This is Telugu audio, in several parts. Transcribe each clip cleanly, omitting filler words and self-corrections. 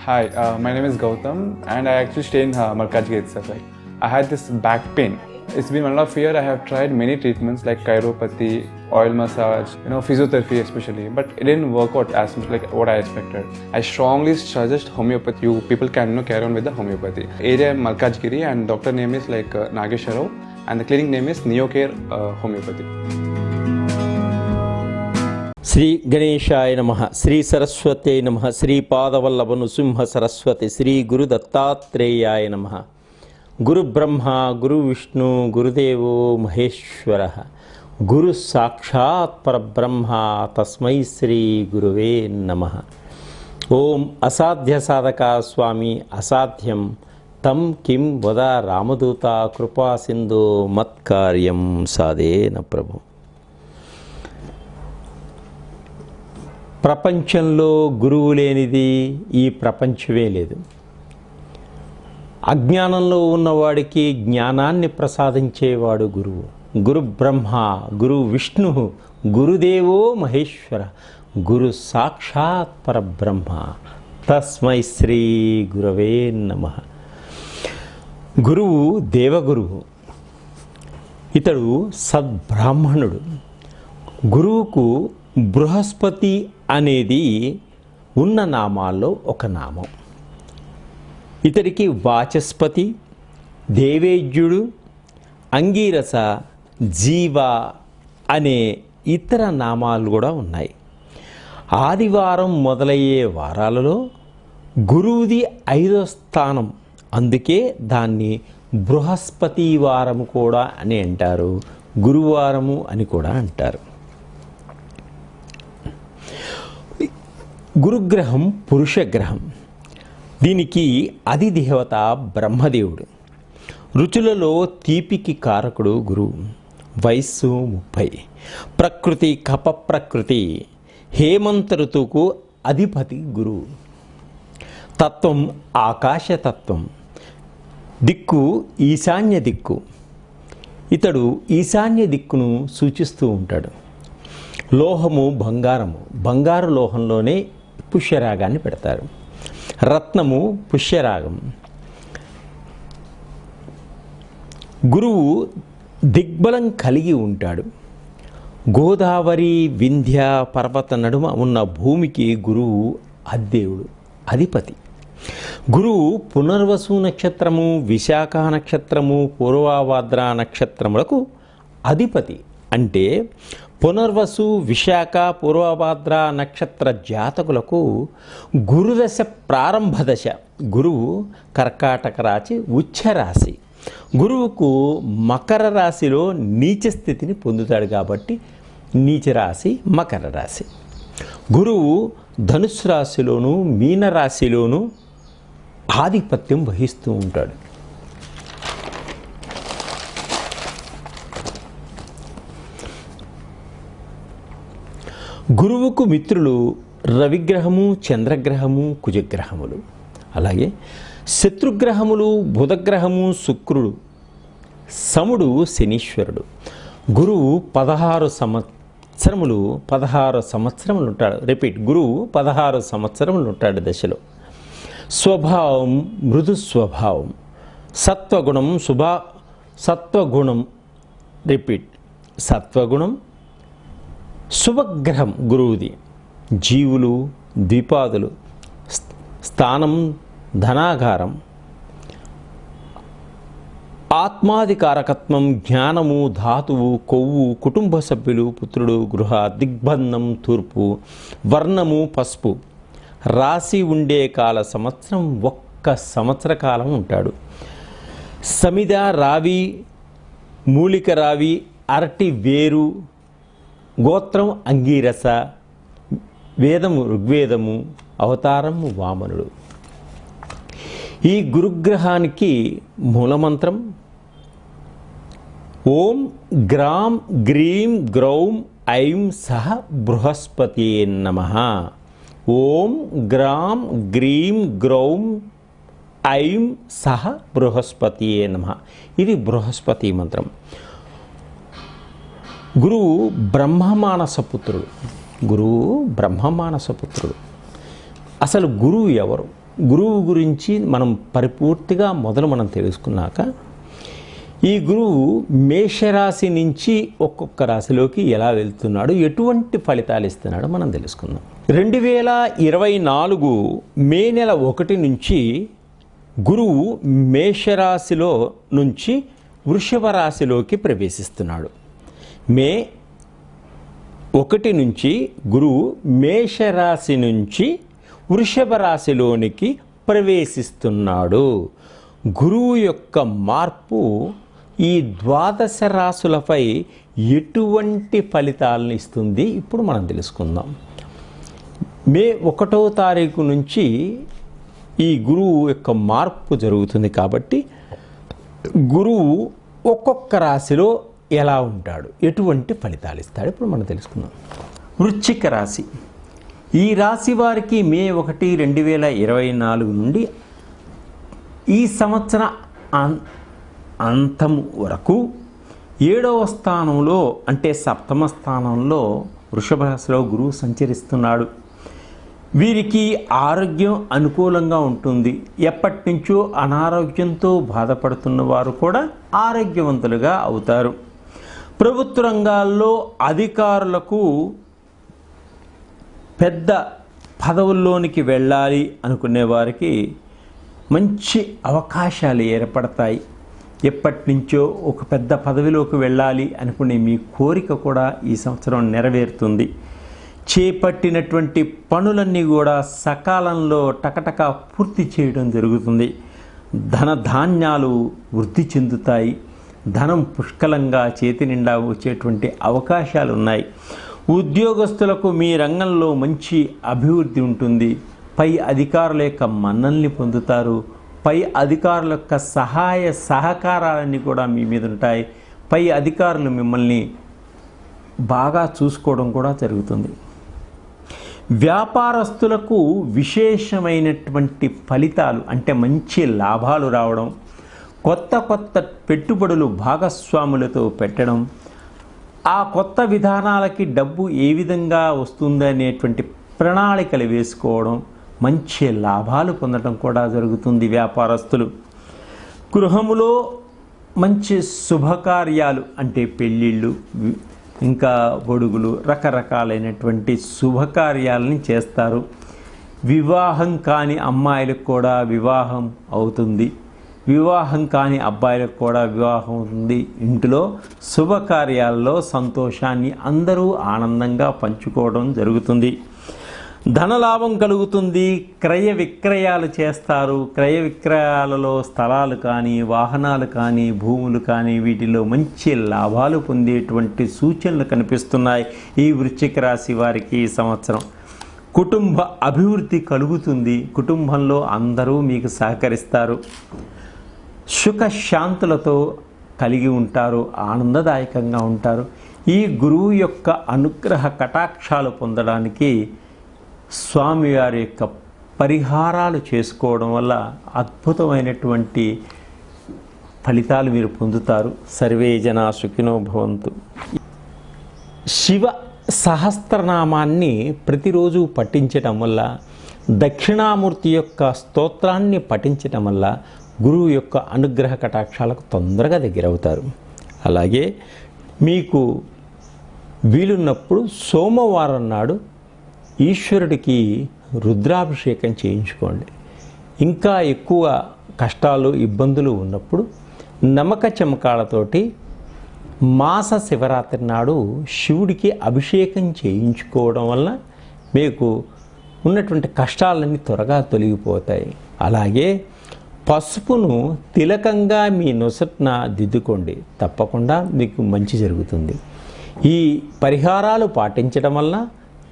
Hi, my name is Gautam, and I actually stay in Malkajgiri itself. Like, I had this back pain. It's been 1.5 years. I have tried many treatments like chiropathy, oil massage, physiotherapy especially, but it didn't work out as much like what I expected. I strongly suggest homeopathy. You people can carry on with the homeopathy. Area Malkajgiri, and doctor name is like Nageshwar Rao, and the clinic name is Neocare Homeopathy. Shri గణేశాయ నమః, శ్రీ సరస్వతే నమః, శ్రీ పాదవల్లభ నృసింహ సరస్వతి, శ్రీ గురు దత్తాత్రేయాయ నమః. గురు బ్రహ్మ గురు విష్ణు గురుదేవో మహేశ్వర, గురు సాక్షాత్ పరబ్రహ్మ, తస్మై శ్రీ గురువే నమః. ఓం అసాధ్య సాధక స్వామి అసాధ్యం తం కిం వద రామదూత కృపా సింధో మత్కార్యం సాధేన ప్రభు. ప్రపంచంలో గురువు లేనిది ఈ ప్రపంచమే లేదు. అజ్ఞానంలో ఉన్నవాడికి జ్ఞానాన్ని ప్రసాదించేవాడు గురువు. గురు బ్రహ్మ గురు విష్ణు గురుదేవో మహేశ్వర, గురు సాక్షాత్ పరబ్రహ్మ, తస్మై శ్రీ గురవే నమః. గురువు దేవగురువు, ఇతడు సద్బ్రాహ్మణుడు. గురువుకు బృహస్పతి అనేది ఉన్న నామాల్లో ఒక నామం. ఇతడికి వాచస్పతి, దేవేజ్యుడు, అంగీరస, జీవ అనే ఇతర నామాలు కూడా ఉన్నాయి. ఆదివారం మొదలయ్యే వారాలలో గురువుది 5వ స్థానం, అందుకే దాన్ని బృహస్పతి వారము కూడా అని అంటారు, గురువారము అని కూడా అంటారు. గురుగ్రహం పురుషగ్రహం. దీనికి అధిదేవత బ్రహ్మదేవుడు. రుచులలో తీపికి కారకుడు గురువు. వయస్సు 30. ప్రకృతి కప ప్రకృతి, హేమంత ఋతువుకు అధిపతి గురువు. తత్వం ఆకాశతత్వం. దిక్కు ఈశాన్య దిక్కు. ఇతడు ఈశాన్య దిక్కును సూచిస్తూ ఉంటాడు. లోహము బంగారము, బంగారు లోహంలోనే పుష్యరాగాన్ని పెడతారు. రత్నము పుష్యరాగం. గురువు దిగ్బలం కలిగి ఉంటాడు. గోదావరి వింధ్య పర్వత నడుమ ఉన్న భూమికి గురువు అధిదేవుడు, అధిపతి. గురువు పునర్వసు నక్షత్రము, విశాఖ నక్షత్రము, పూర్వభాద్ర నక్షత్రములకు అధిపతి. అంటే పునర్వసు, విశాఖ, పూర్వభాద్ర నక్షత్ర జాతకులకు గురుదశ ప్రారంభ దశ. గురువు కర్కాటక రాశి ఉచ్చరాశి. గురువుకు మకర రాశిలో నీచ స్థితిని పొందుతాడు కాబట్టి నీచరాశి మకర రాశి. గురువు ధనుస్సు రాశిలోను మీనరాశిలోను ఆధిపత్యం వహిస్తూ ఉంటాడు. గురువుకు మిత్రులు రవిగ్రహము, చంద్రగ్రహము, కుజగ్రహములు. అలాగే శత్రుగ్రహములు బుధగ్రహము, శుక్రుడు, సముడు, శనీశ్వరుడు. గురువు 16 సంవత్సరములు ఉంటాడు. గురువు 16 సంవత్సరములు ఉంటాడు దశలో. స్వభావం మృదు స్వభావం. సత్వగుణం సత్వగుణం శుభగ్రహం గురువుది. జీవులు, ద్విపాదులు. స్థానం ధనాగారం. ఆత్మాధికారకత్వం, జ్ఞానము, ధాతువు, కొవ్వు, కుటుంబ సభ్యులు, పుత్రుడు, గృహ, దిగ్బంధం తూర్పు, వర్ణము పసుపు. రాశి ఉండే కాల సంవత్సరం 1 సంవత్సర కాలం ఉంటాడు. సమిద రావి, మూలిక రావి, అరటి వేరు. గోత్రం అంగీరస. వేదము ఋగ్వేదము. అవతారము వామనుడు. ఈ గురుగ్రహానికి మూలమంత్రం ఓం గ్రాం గ్రీం గ్రౌం ఐం సహ బృహస్పతి నమః. ఓం గ్రాం గ్రీం గ్రౌం ఐం సహ బృహస్పతి నమః. ఇది బృహస్పతి మంత్రం. గురువు బ్రహ్మమానసపుత్రుడు. అసలు గురువు ఎవరు? గురువు గురించి మనం పరిపూర్తిగా మనం తెలుసుకున్నాక ఈ గురువు మేషరాశి నుంచి ఒక్కొక్క రాశిలోకి ఎలా వెళ్తున్నాడు, ఎటువంటి ఫలితాలు ఇస్తున్నాడో మనం తెలుసుకుందాం. 2024 మే నెల 1 నుంచి గురువు మేషరాశిలో నుంచి వృషభ రాశిలోకి ప్రవేశిస్తున్నాడు. మే 1 నుంచి గురువు మేషరాశి నుంచి వృషభ రాశిలోనికి ప్రవేశిస్తున్నాడు. గురువు యొక్క మార్పు ఈ ద్వాదశ రాశులపై ఎటువంటి ఫలితాలను ఇస్తుంది ఇప్పుడు మనం తెలుసుకుందాం. మే 1వ తారీఖు నుంచి ఈ గురువు యొక్క మార్పు జరుగుతుంది కాబట్టి గురువు ఒక్కొక్క రాశిలో ఎలా ఉంటాడు, ఎటువంటి ఫలితాలు ఇస్తాడు ఇప్పుడు మనం తెలుసుకుందాం. వృశ్చిక రాశి. ఈ రాశి వారికి మే 1, 2024 నుండి ఈ సంవత్సర అంతం వరకు 7వ స్థానంలో అంటే సప్తమ స్థానంలో వృషభ రాశిలో గురువు సంచరిస్తున్నాడు. వీరికి ఆరోగ్యం అనుకూలంగా ఉంటుంది. ఎప్పటి నుంచో అనారోగ్యంతో బాధపడుతున్న వారు కూడా ఆరోగ్యవంతులుగా అవుతారు. ప్రభుత్వ రంగాల్లో అధికారులకు పెద్ద పదవుల్లోనికి వెళ్ళాలి అనుకునే వారికి మంచి అవకాశాలు ఏర్పడతాయి. ఎప్పటి నుంచో ఒక పెద్ద పదవిలోకి వెళ్ళాలి అనుకునే మీ కోరిక కూడా ఈ సంవత్సరం నెరవేరుతుంది. చేపట్టినటువంటి పనులన్నీ కూడా సకాలంలో టకటక పూర్తి చేయడం జరుగుతుంది. ధనధాన్యాలు వృద్ధి చెందుతాయి. ధనం పుష్కలంగా చేతి నిండా వచ్చేటువంటి అవకాశాలు ఉన్నాయి. ఉద్యోగస్తులకు మీ రంగంలో మంచి అభివృద్ధి ఉంటుంది. పై అధికారుల యొక్క మన్నల్ని పొందుతారు. పై అధికారుల యొక్క సహాయ సహకారాలన్నీ కూడా మీ మీద ఉంటాయి. పై అధికారులు మిమ్మల్ని బాగా చూసుకోవడం కూడా జరుగుతుంది. వ్యాపారస్తులకు విశేషమైనటువంటి ఫలితాలు అంటే మంచి లాభాలు రావడం, కొత్త కొత్త పెట్టుబడులు భాగస్వాములతో పెట్టడం, ఆ కొత్త విధానాలకి డబ్బు ఏ విధంగా వస్తుందనేటువంటి ప్రణాళికలు వేసుకోవడం, మంచి లాభాలు పొందడం కూడా జరుగుతుంది. వ్యాపారస్తులు గృహములో మంచి శుభకార్యాలు అంటే పెళ్ళిళ్ళు, ఇంకా బొడుగులు, రకరకాలైనటువంటి శుభకార్యాలని చేస్తారు. వివాహం కాని అమ్మాయిలకు కూడా వివాహం అవుతుంది. వివాహం కాని అబ్బాయిలకు కూడా వివాహం అవుతుంది. ఇంటిలో శుభకార్యాల్లో సంతోషాన్ని అందరూ ఆనందంగా పంచుకోవడం జరుగుతుంది. ధనలాభం కలుగుతుంది. క్రయ విక్రయాలు చేస్తారు. క్రయ విక్రయాలలో స్థలాలు కానీ, వాహనాలు కానీ, భూములు కానీ వీటిలో మంచి లాభాలు పొందేటువంటి సూచనలు కనిపిస్తున్నాయి ఈ వృశ్చిక రాశి వారికి ఈ సంవత్సరం. కుటుంబ అభివృద్ధి కలుగుతుంది. కుటుంబంలో అందరూ మీకు సహకరిస్తారు. సుఖశాంతులతో కలిగి ఉంటారు. ఆనందదాయకంగా ఉంటారు. ఈ గురువు యొక్క అనుగ్రహ కటాక్షాలు పొందడానికి స్వామివారి యొక్క పరిహారాలు చేసుకోవడం వల్ల అద్భుతమైనటువంటి ఫలితాలు మీరు పొందుతారు. సర్వే జనా సుఖినో భవంతు. శివ సహస్రనామాన్ని ప్రతిరోజు పఠించటం వల్ల, దక్షిణామూర్తి యొక్క స్తోత్రాన్ని పఠించటం వల్ల గురువు యొక్క అనుగ్రహ కటాక్షాలకు తొందరగా దగ్గరవుతారు. అలాగే మీకు వీలున్నప్పుడు సోమవారం నాడు ఈశ్వరుడికి రుద్రాభిషేకం చేయించుకోండి. ఇంకా ఎక్కువ కష్టాలు ఇబ్బందులు ఉన్నప్పుడు నమ్మక చమకాలతోటి మాస శివరాత్రి నాడు శివుడికి అభిషేకం చేయించుకోవడం వల్ల మీకు ఉన్నటువంటి కష్టాలన్నీ త్వరగా తొలగిపోతాయి. అలాగే పసుపును తిలకంగా మీ నొసట్న దిద్దుకోండి. తప్పకుండా మీకు మంచి జరుగుతుంది. ఈ పరిహారాలు పాటించడం వల్ల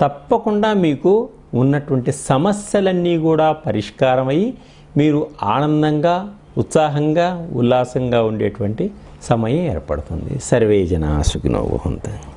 తప్పకుండా మీకు ఉన్నటువంటి సమస్యలన్నీ కూడా పరిష్కారమయ్యి మీరు ఆనందంగా, ఉత్సాహంగా, ఉల్లాసంగా ఉండేటువంటి సమయం ఏర్పడుతుంది. సర్వే జనా సుఖినో భవంతు.